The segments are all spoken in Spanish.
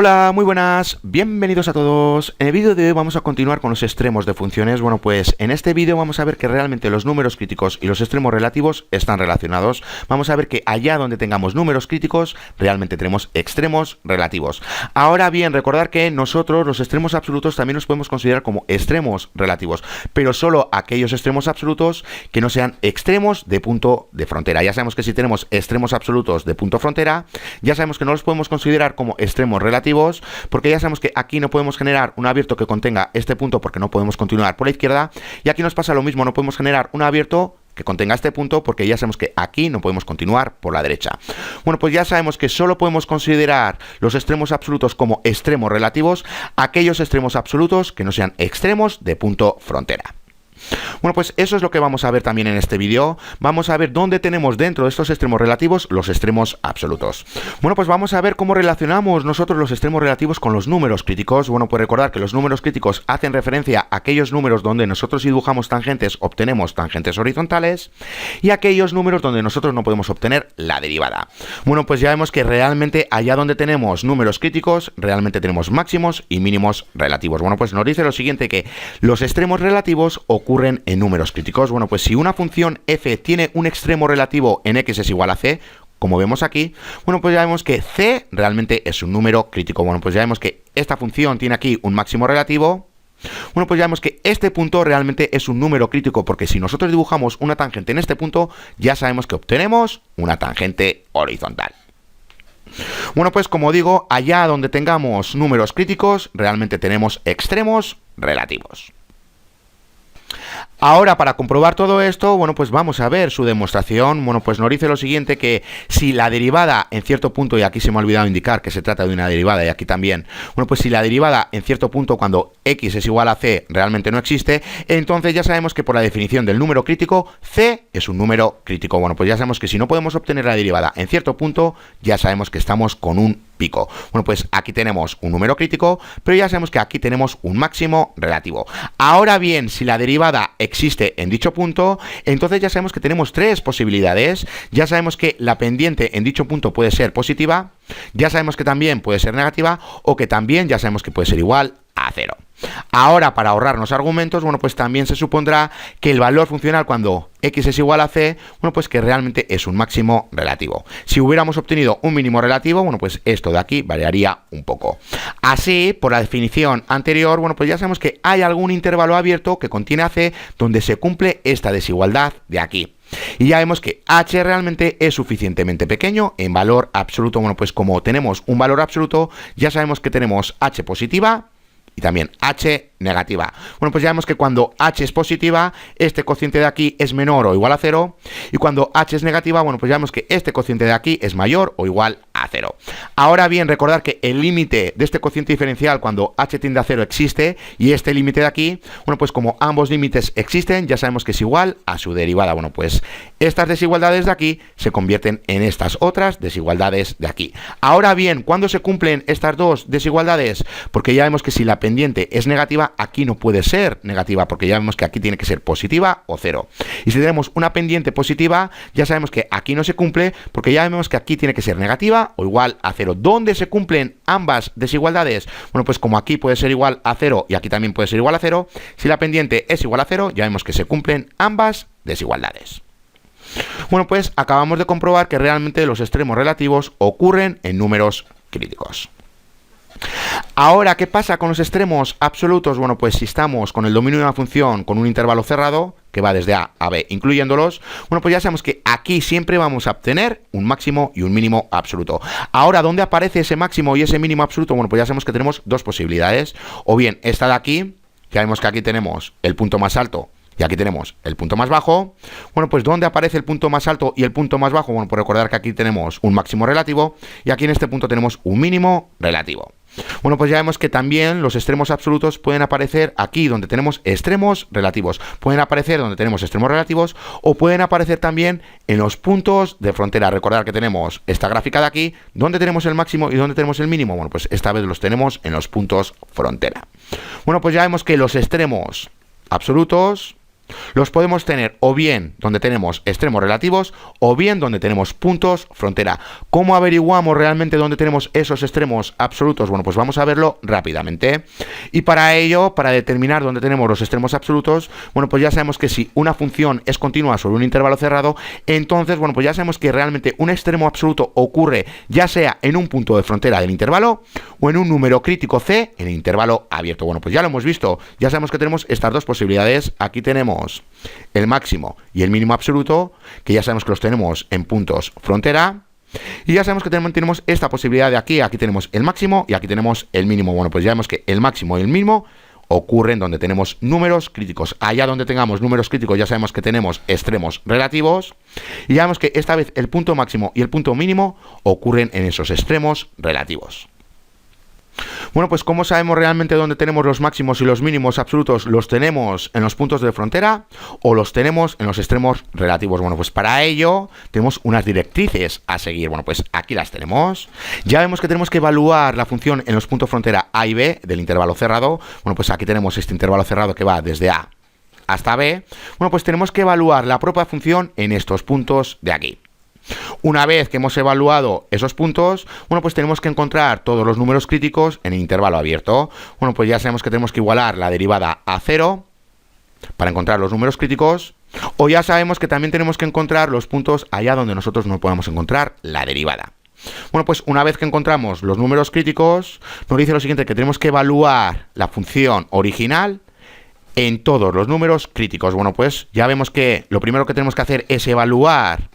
Hola, muy buenas, bienvenidos a todos. En el vídeo de hoy vamos a continuar con los extremos de funciones. Bueno, pues en este vídeo vamos a ver que realmente los números críticos y los extremos relativos están relacionados. Vamos a ver que allá donde tengamos números críticos, realmente tenemos extremos relativos. Ahora bien, recordar que nosotros los extremos absolutos también los podemos considerar como extremos relativos, pero solo aquellos extremos absolutos que no sean extremos de punto de frontera. Ya sabemos que si tenemos extremos absolutos de punto frontera, ya sabemos que no los podemos considerar como extremos relativos, porque ya sabemos que aquí no podemos generar un abierto que contenga este punto porque no podemos continuar por la izquierda, y aquí nos pasa lo mismo, no podemos generar un abierto que contenga este punto porque ya sabemos que aquí no podemos continuar por la derecha. Bueno, pues ya sabemos que solo podemos considerar los extremos absolutos como extremos relativos aquellos extremos absolutos que no sean extremos de punto frontera. Bueno, pues eso es lo que vamos a ver también en este vídeo. Vamos a ver dónde tenemos dentro de estos extremos relativos los extremos absolutos. Bueno, pues vamos a ver cómo relacionamos nosotros los extremos relativos con los números críticos. Bueno, pues recordar que los números críticos hacen referencia a aquellos números donde nosotros si dibujamos tangentes obtenemos tangentes horizontales, y aquellos números donde nosotros no podemos obtener la derivada. Bueno, pues ya vemos que realmente allá donde tenemos números críticos, realmente tenemos máximos y mínimos relativos. Bueno, pues nos dice lo siguiente, que los extremos relativos ocurren en números críticos. Bueno, pues si una función f tiene un extremo relativo en x es igual a c, como vemos aquí, bueno, pues ya vemos que c realmente es un número crítico. Bueno, pues ya vemos que esta función tiene aquí un máximo relativo. Bueno, pues ya vemos que este punto realmente es un número crítico, porque si nosotros dibujamos una tangente en este punto, ya sabemos que obtenemos una tangente horizontal. Bueno, pues como digo, allá donde tengamos números críticos, realmente tenemos extremos relativos. Ahora, para comprobar todo esto, bueno, pues vamos a ver su demostración. Bueno, pues nos dice lo siguiente, que si la derivada en cierto punto, y aquí se me ha olvidado indicar que se trata de una derivada, y aquí también, bueno, pues si la derivada en cierto punto cuando x es igual a c realmente no existe, entonces ya sabemos que por la definición del número crítico, c es un número crítico. Bueno, pues ya sabemos que si no podemos obtener la derivada en cierto punto, ya sabemos que estamos con un pico. Bueno, pues aquí tenemos un número crítico, pero ya sabemos que aquí tenemos un máximo relativo. Ahora bien, si la derivada existe en dicho punto, entonces ya sabemos que tenemos tres posibilidades. Ya sabemos que la pendiente en dicho punto puede ser positiva, ya sabemos que también puede ser negativa, o que también ya sabemos que puede ser igual a 0. Ahora, para ahorrarnos argumentos, bueno, pues también se supondrá que el valor funcional cuando x es igual a c, bueno, pues que realmente es un máximo relativo. Si hubiéramos obtenido un mínimo relativo, bueno, pues esto de aquí variaría un poco. Así, por la definición anterior, bueno, pues ya sabemos que hay algún intervalo abierto que contiene a c donde se cumple esta desigualdad de aquí. Y ya vemos que h realmente es suficientemente pequeño en valor absoluto. Bueno, pues como tenemos un valor absoluto, ya sabemos que tenemos h positiva y también h negativa. Bueno, pues ya vemos que cuando h es positiva, este cociente de aquí es menor o igual a 0, y cuando h es negativa, bueno, pues ya vemos que este cociente de aquí es mayor o igual a 0. Ahora bien, recordar que el límite de este cociente diferencial cuando h tiende a 0 existe, y este límite de aquí, bueno, pues como ambos límites existen, ya sabemos que es igual a su derivada. Bueno, pues estas desigualdades de aquí se convierten en estas otras desigualdades de aquí. Ahora bien, ¿cuándo se cumplen estas dos desigualdades? Porque ya vemos que si la pendiente es negativa, aquí no puede ser negativa, porque ya vemos que aquí tiene que ser positiva o 0. Y si tenemos una pendiente positiva, ya sabemos que aquí no se cumple, porque ya vemos que aquí tiene que ser negativa o igual a 0. ¿Dónde se cumplen ambas desigualdades? Bueno, pues como aquí puede ser igual a 0 y aquí también puede ser igual a 0, si la pendiente es igual a 0, ya vemos que se cumplen ambas desigualdades. Bueno, pues acabamos de comprobar que realmente los extremos relativos ocurren en números críticos. Ahora, ¿qué pasa con los extremos absolutos? Bueno, pues si estamos con el dominio de una función con un intervalo cerrado, que va desde a a b incluyéndolos, bueno, pues ya sabemos que aquí siempre vamos a obtener un máximo y un mínimo absoluto. Ahora, ¿dónde aparece ese máximo y ese mínimo absoluto? Bueno, pues ya sabemos que tenemos dos posibilidades. O bien esta de aquí, ya vemos que aquí tenemos el punto más alto y aquí tenemos el punto más bajo. Bueno, pues ¿dónde aparece el punto más alto y el punto más bajo? Bueno, pues recordar que aquí tenemos un máximo relativo y aquí en este punto tenemos un mínimo relativo. Bueno, pues ya vemos que también los extremos absolutos pueden aparecer aquí donde tenemos extremos relativos. Pueden aparecer donde tenemos extremos relativos o pueden aparecer también en los puntos de frontera. Recordar que tenemos esta gráfica de aquí, donde tenemos el máximo y donde tenemos el mínimo. Bueno, pues esta vez los tenemos en los puntos frontera. Bueno, pues ya vemos que los extremos absolutos los podemos tener o bien donde tenemos extremos relativos o bien donde tenemos puntos frontera. ¿Cómo averiguamos realmente dónde tenemos esos extremos absolutos? Bueno, pues vamos a verlo rápidamente. Y para ello, para determinar dónde tenemos los extremos absolutos, bueno, pues ya sabemos que si una función es continua sobre un intervalo cerrado, entonces, bueno, pues ya sabemos que realmente un extremo absoluto ocurre ya sea en un punto de frontera del intervalo o en un número crítico c en el intervalo abierto. Bueno, pues ya lo hemos visto, ya sabemos que tenemos estas dos posibilidades. Aquí tenemos el máximo y el mínimo absoluto, que ya sabemos que los tenemos en puntos frontera. Y ya sabemos que tenemos esta posibilidad de aquí tenemos el máximo y aquí tenemos el mínimo. Bueno, pues ya vemos que el máximo y el mínimo ocurren donde tenemos números críticos. Allá donde tengamos números críticos ya sabemos que tenemos extremos relativos. Y ya vemos que esta vez el punto máximo y el punto mínimo ocurren en esos extremos relativos. Bueno, pues ¿cómo sabemos realmente dónde tenemos los máximos y los mínimos absolutos? ¿Los tenemos en los puntos de frontera o los tenemos en los extremos relativos? Bueno, pues para ello tenemos unas directrices a seguir. Bueno, pues aquí las tenemos. Ya vemos que tenemos que evaluar la función en los puntos frontera A y B del intervalo cerrado. Bueno, pues aquí tenemos este intervalo cerrado que va desde A hasta B. Bueno, pues tenemos que evaluar la propia función en estos puntos de aquí. Una vez que hemos evaluado esos puntos, bueno, pues tenemos que encontrar todos los números críticos en el intervalo abierto. Bueno, pues ya sabemos que tenemos que igualar la derivada a 0 para encontrar los números críticos, o ya sabemos que también tenemos que encontrar los puntos allá donde nosotros no podamos encontrar la derivada. Bueno, pues una vez que encontramos los números críticos, nos dice lo siguiente, que tenemos que evaluar la función original en todos los números críticos. Bueno, pues ya vemos que lo primero que tenemos que hacer es evaluar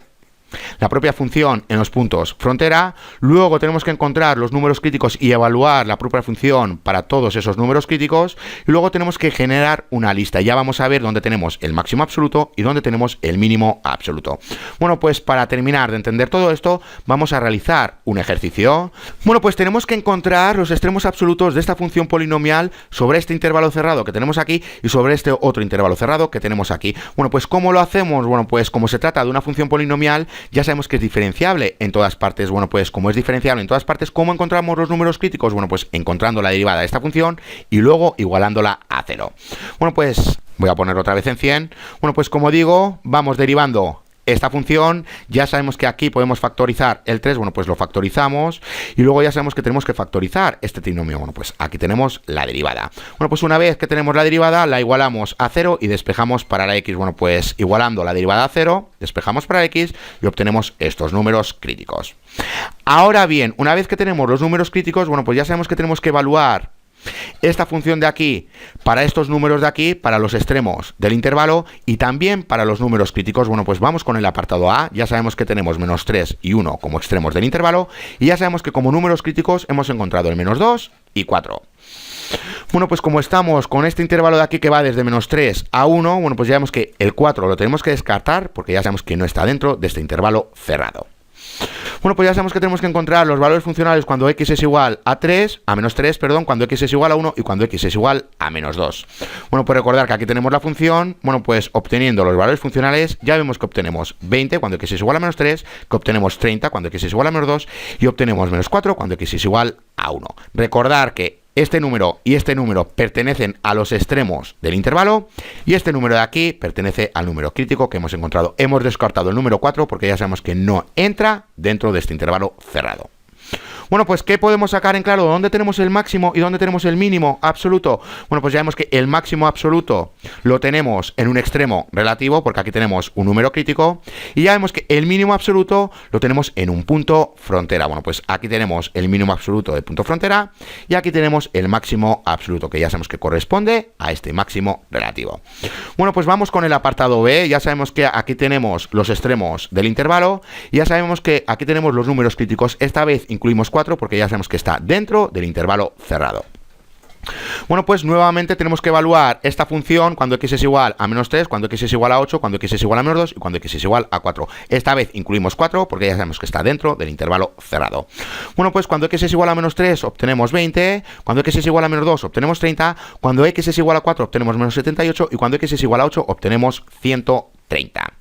la propia función en los puntos frontera, luego tenemos que encontrar los números críticos y evaluar la propia función para todos esos números críticos, y luego tenemos que generar una lista. Ya vamos a ver dónde tenemos el máximo absoluto y dónde tenemos el mínimo absoluto. Bueno, pues para terminar de entender todo esto, vamos a realizar un ejercicio. Bueno, pues tenemos que encontrar los extremos absolutos de esta función polinomial sobre este intervalo cerrado que tenemos aquí y sobre este otro intervalo cerrado que tenemos aquí. Bueno, pues ¿cómo lo hacemos? Bueno, pues como se trata de una función polinomial, ya sabemos que es diferenciable en todas partes. Bueno, pues como es diferenciable en todas partes, ¿cómo encontramos los números críticos? Bueno, pues encontrando la derivada de esta función y luego igualándola a 0. Bueno, pues voy a poner otra vez en 100. Bueno, pues como digo, vamos derivando esta función. Ya sabemos que aquí podemos factorizar el 3, bueno, pues lo factorizamos, y luego ya sabemos que tenemos que factorizar este trinomio. Bueno, pues aquí tenemos la derivada. Bueno, pues una vez que tenemos la derivada, la igualamos a 0 y despejamos para la x. Bueno, pues igualando la derivada a 0, despejamos para x y obtenemos estos números críticos. Ahora bien, una vez que tenemos los números críticos, bueno, pues ya sabemos que tenemos que evaluar esta función de aquí para estos números de aquí, para los extremos del intervalo y también para los números críticos. Bueno, pues vamos con el apartado A. Ya sabemos que tenemos menos 3 y 1 como extremos del intervalo, y ya sabemos que como números críticos hemos encontrado el menos 2 y 4. Bueno, pues como estamos con este intervalo de aquí que va desde menos 3 a 1, bueno, pues ya vemos que el 4 lo tenemos que descartar porque ya sabemos que no está dentro de este intervalo cerrado. Bueno, pues ya sabemos que tenemos que encontrar los valores funcionales cuando x es igual a 3, a menos 3, perdón, cuando x es igual a 1 y cuando x es igual a menos 2. Bueno, pues recordar que aquí tenemos la función. Bueno, pues obteniendo los valores funcionales, ya vemos que obtenemos 20 cuando x es igual a menos 3, que obtenemos 30 cuando x es igual a menos 2 y obtenemos menos 4 cuando x es igual a 1. Recordar que este número y este número pertenecen a los extremos del intervalo y este número de aquí pertenece al número crítico que hemos encontrado. Hemos descartado el número 4 porque ya sabemos que no entra dentro de este intervalo cerrado. Bueno, pues ¿qué podemos sacar en claro? ¿Dónde tenemos el máximo y dónde tenemos el mínimo absoluto? Bueno, pues ya vemos que el máximo absoluto lo tenemos en un extremo relativo, porque aquí tenemos un número crítico, y ya vemos que el mínimo absoluto lo tenemos en un punto frontera. Bueno, pues aquí tenemos el mínimo absoluto del punto frontera, y aquí tenemos el máximo absoluto, que ya sabemos que corresponde a este máximo relativo. Bueno, pues vamos con el apartado B. Ya sabemos que aquí tenemos los extremos del intervalo, y ya sabemos que aquí tenemos los números críticos. Esta vez incluimos 4 porque ya sabemos que está dentro del intervalo cerrado. Bueno, pues nuevamente tenemos que evaluar esta función cuando x es igual a menos 3, cuando x es igual a 8, cuando x es igual a menos 2 y cuando x es igual a 4. Esta vez incluimos 4 porque ya sabemos que está dentro del intervalo cerrado. Bueno, pues cuando x es igual a menos 3 obtenemos 20, cuando x es igual a menos 2 obtenemos 30, cuando x es igual a 4 obtenemos menos 78 y cuando x es igual a 8 obtenemos 130.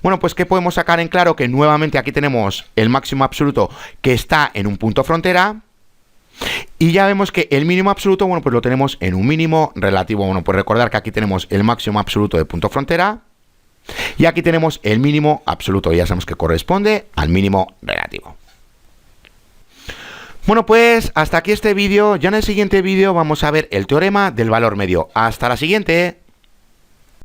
Bueno, pues ¿qué podemos sacar en claro? Que nuevamente aquí tenemos el máximo absoluto que está en un punto frontera. Y ya vemos que el mínimo absoluto, bueno, pues lo tenemos en un mínimo relativo. Bueno, pues recordar que aquí tenemos el máximo absoluto de punto frontera y aquí tenemos el mínimo absoluto. Ya sabemos que corresponde al mínimo relativo. Bueno, pues hasta aquí este vídeo. Ya en el siguiente vídeo vamos a ver el teorema del valor medio. Hasta la siguiente.